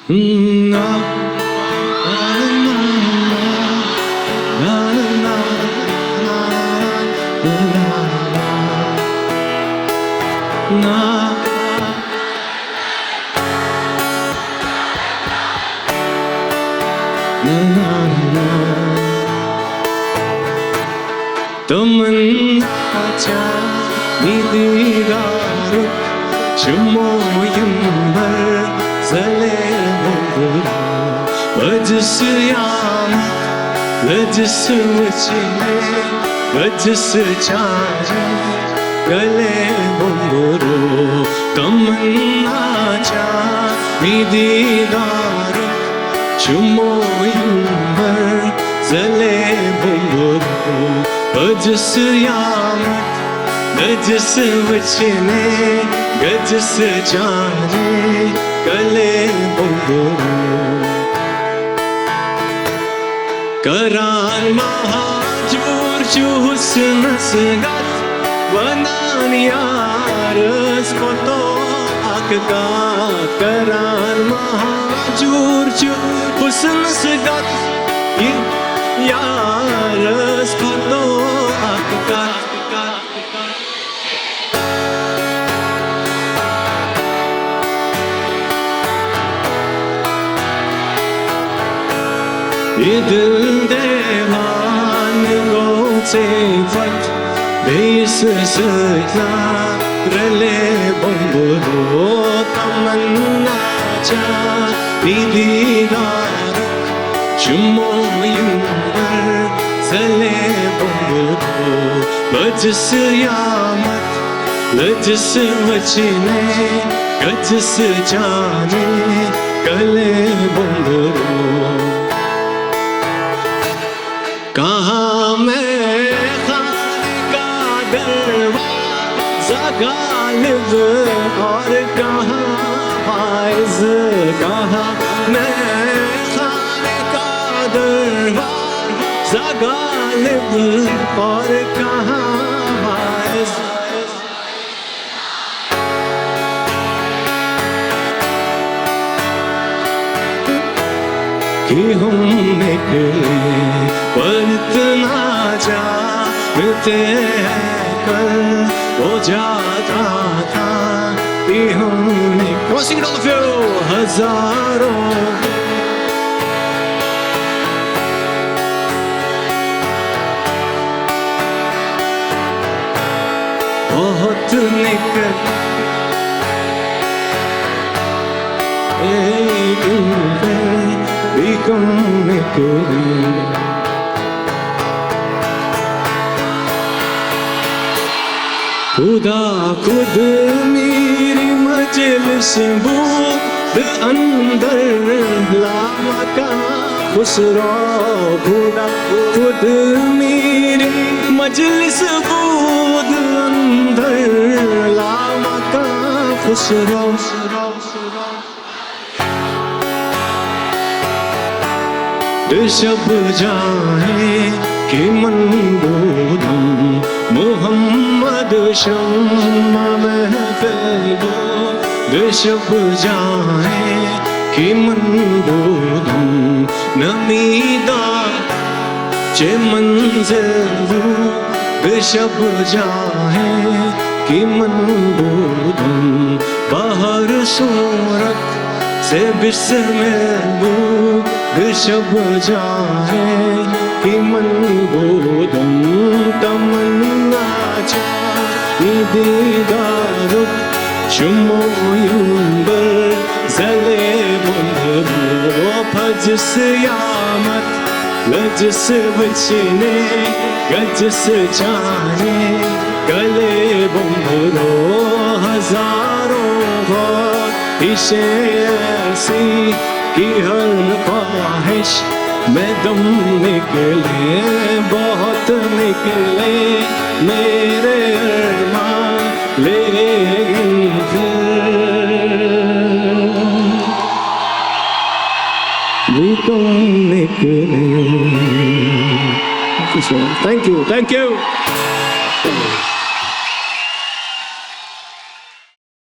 Na, na, na, na, na, na. तमन्ना दीदार चुमोयंबर zale bundura vajs yaam vajs chine vajs chaare gale bunduru tamanna cha didar chumoyumbar zale bunduru vajs yaam vajs chine vajs chaare gale bunduru karan mahajur husn sagat vanan yaras foto akka karan mahajur husn sagat yaras foto akka ये दिल दीवानों से फट base सजना रले बंबरो तमन्ना चा दीदार चुमोयंबर zale bंबरो बजस यामत लजस वचने गजस जाने गले बंबरो कहाँ मैं खालिका दरवाज़ा गालिब और कहाँ फाइज़ कहाँ मैं खालिका दरवाज़ा गालिब और कहाँ फाइज़ कि हम निकले पर इतना जानते हैं कल वो जाता था कि हमने crossing it all of you हजारों बहुत निकल खुदा खुद मेरी मजलिस बूद अंदर लामका खुसरो खुदा खुद मेरी मजलिस बूद अंदर लामका खुसरो शब जाए कि मनबूदम मोहम्मद शम्मा महफिल शब जाए कि मनबूदम नमीदा चे मंजिल शब जाए कि मनबूदम बाहर सूरत से बिस्मिल्लाह शब जाए कि मनबूदम तमन्ना चा दीदार चुमोयंबर zale bunduru vajs yamat लजस बचने गजस जाने गले बंबरो हजारों ख्वाहिशें ऐसी कि हर ख्वाहिश में दम निकले बहुत निकले मेरे अरमान लेकिन भी तुम निकले। Thank you.